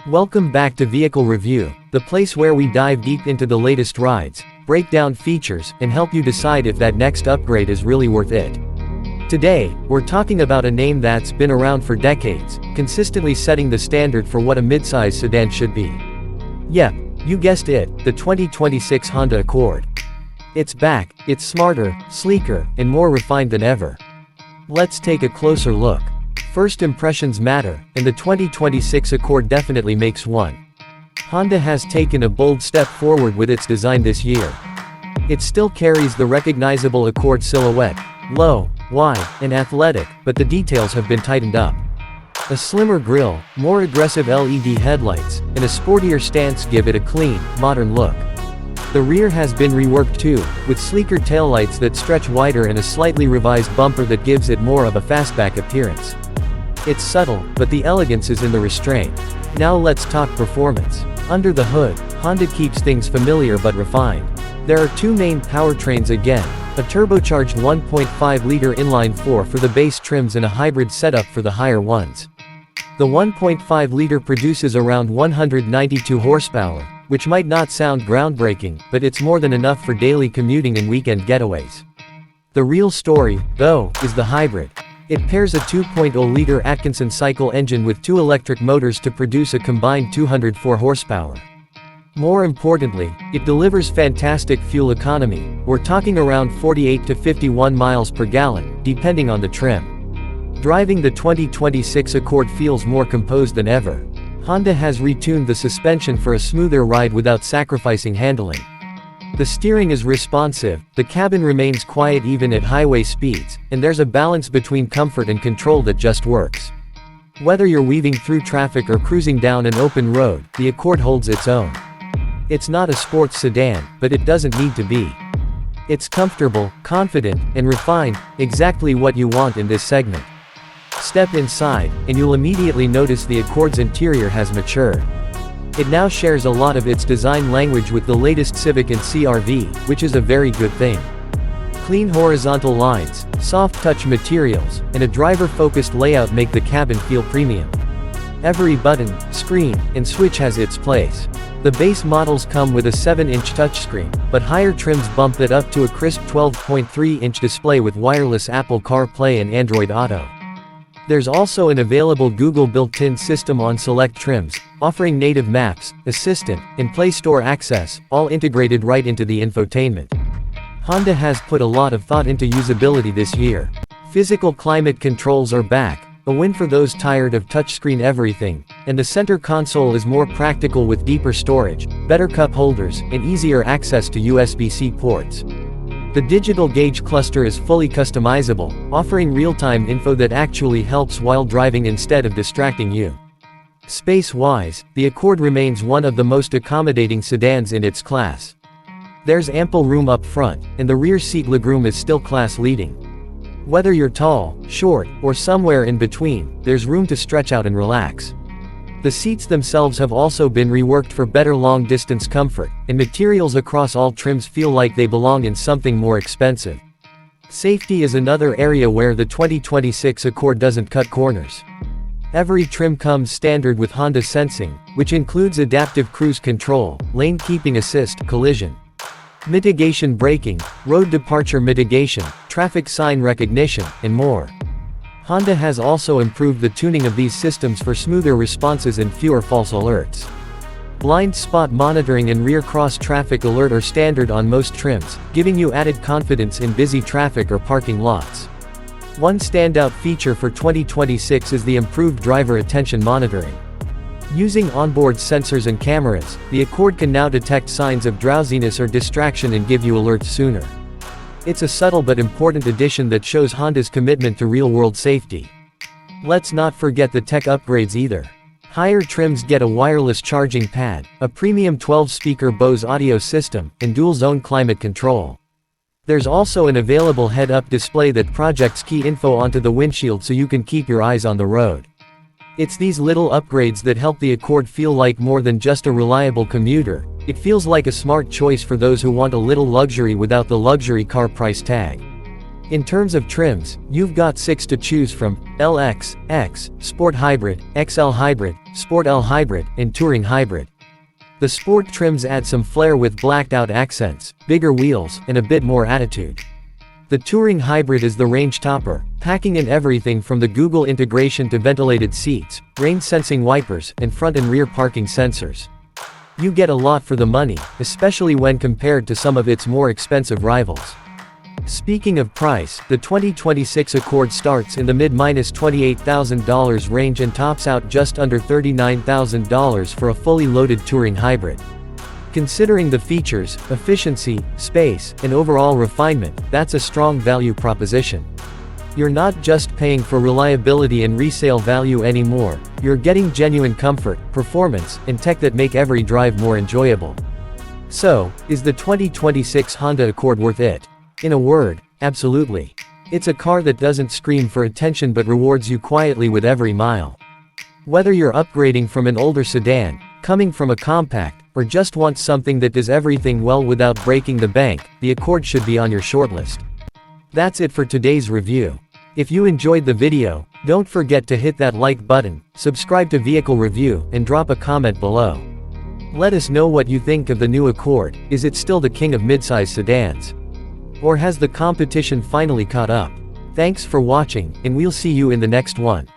Welcome back to Vehicle Review, the place where we dive deep into the latest rides, break down features, and help you decide if that next upgrade is really worth it. Today, we're talking about a name that's been around for decades, consistently setting the standard for what a midsize sedan should be. Yep, you guessed it, the 2026 Honda Accord. It's back, it's smarter, sleeker, and more refined than ever. Let's take a closer look. First impressions matter, and the 2026 Accord definitely makes one. Honda has taken a bold step forward with its design this year. It still carries the recognizable Accord silhouette, low, wide, and athletic, but the details have been tightened up. A slimmer grille, more aggressive LED headlights, and a sportier stance give it a clean, modern look. The rear has been reworked too, with sleeker taillights that stretch wider and a slightly revised bumper that gives it more of a fastback appearance. It's subtle, but the elegance is in the restraint. Now let's talk performance. Under the hood, Honda keeps things familiar but refined. There are two main powertrains again, a turbocharged 1.5-liter inline-4 for the base trims and a hybrid setup for the higher ones. The 1.5-liter produces around 192 horsepower, which might not sound groundbreaking, but it's more than enough for daily commuting and weekend getaways. The real story, though, is the hybrid. It pairs a 2.0-liter Atkinson cycle engine with two electric motors to produce a combined 204 horsepower. More importantly, it delivers fantastic fuel economy. We're talking around 48 to 51 miles per gallon, depending on the trim. Driving the 2026 Accord feels more composed than ever. Honda has retuned the suspension for a smoother ride without sacrificing handling. The steering is responsive, the cabin remains quiet even at highway speeds, and there's a balance between comfort and control that just works. Whether you're weaving through traffic or cruising down an open road, the Accord holds its own. It's not a sports sedan, but it doesn't need to be. It's comfortable, confident, and refined, exactly what you want in this segment. Step inside, and you'll immediately notice the Accord's interior has matured. It now shares a lot of its design language with the latest Civic and CR-V, which is a very good thing. Clean horizontal lines, soft touch materials, and a driver-focused layout make the cabin feel premium. Every button, screen, and switch has its place. The base models come with a 7-inch touchscreen, but higher trims bump that up to a crisp 12.3-inch display with wireless Apple CarPlay and Android Auto. There's also an available Google built-in system on select trims, offering native Maps, Assistant, and Play Store access, all integrated right into the infotainment. Honda has put a lot of thought into usability this year. Physical climate controls are back, a win for those tired of touchscreen everything, and the center console is more practical with deeper storage, better cup holders, and easier access to USB-C ports. The digital gauge cluster is fully customizable, offering real-time info that actually helps while driving instead of distracting you. Space-wise, the Accord remains one of the most accommodating sedans in its class. There's ample room up front, and the rear seat legroom is still class-leading. Whether you're tall, short, or somewhere in between, there's room to stretch out and relax. The seats themselves have also been reworked for better long-distance comfort, and materials across all trims feel like they belong in something more expensive. Safety is another area where the 2026 Accord doesn't cut corners. Every trim comes standard with Honda Sensing, which includes adaptive cruise control, lane keeping assist, collision mitigation braking, road departure mitigation, traffic sign recognition, and more. Honda has also improved the tuning of these systems for smoother responses and fewer false alerts. Blind spot monitoring and rear cross traffic alert are standard on most trims, giving you added confidence in busy traffic or parking lots. One standout feature for 2026 is the improved driver attention monitoring. Using onboard sensors and cameras, the Accord can now detect signs of drowsiness or distraction and give you alerts sooner. It's a subtle but important addition that shows Honda's commitment to real-world safety. Let's not forget the tech upgrades either. Higher trims get a wireless charging pad, a premium 12-speaker Bose audio system, and dual-zone climate control. There's also an available head-up display that projects key info onto the windshield so you can keep your eyes on the road. It's these little upgrades that help the Accord feel like more than just a reliable commuter. It feels like a smart choice for those who want a little luxury without the luxury car price tag. In terms of trims, you've got 6 to choose from: LX, X, Sport Hybrid, XL Hybrid, Sport L Hybrid, and Touring Hybrid. The Sport trims add some flair with blacked-out accents, bigger wheels, and a bit more attitude. The Touring Hybrid is the range topper, packing in everything from the Google integration to ventilated seats, rain-sensing wipers, and front and rear parking sensors. You get a lot for the money, especially when compared to some of its more expensive rivals. Speaking of price, the 2026 Accord starts in the mid-$28,000 range and tops out just under $39,000 for a fully loaded Touring Hybrid. Considering the features, efficiency, space, and overall refinement, that's a strong value proposition. You're not just paying for reliability and resale value anymore, you're getting genuine comfort, performance, and tech that make every drive more enjoyable. So, is the 2026 Honda Accord worth it? In a word, absolutely. It's a car that doesn't scream for attention but rewards you quietly with every mile. Whether you're upgrading from an older sedan, coming from a compact, or just want something that does everything well without breaking the bank, the Accord should be on your shortlist. That's it for today's review. If you enjoyed the video, don't forget to hit that like button, subscribe to Vehicle Review, and drop a comment below. Let us know what you think of the new Accord. Is it still the king of midsize sedans? Or has the competition finally caught up? Thanks for watching, and we'll see you in the next one.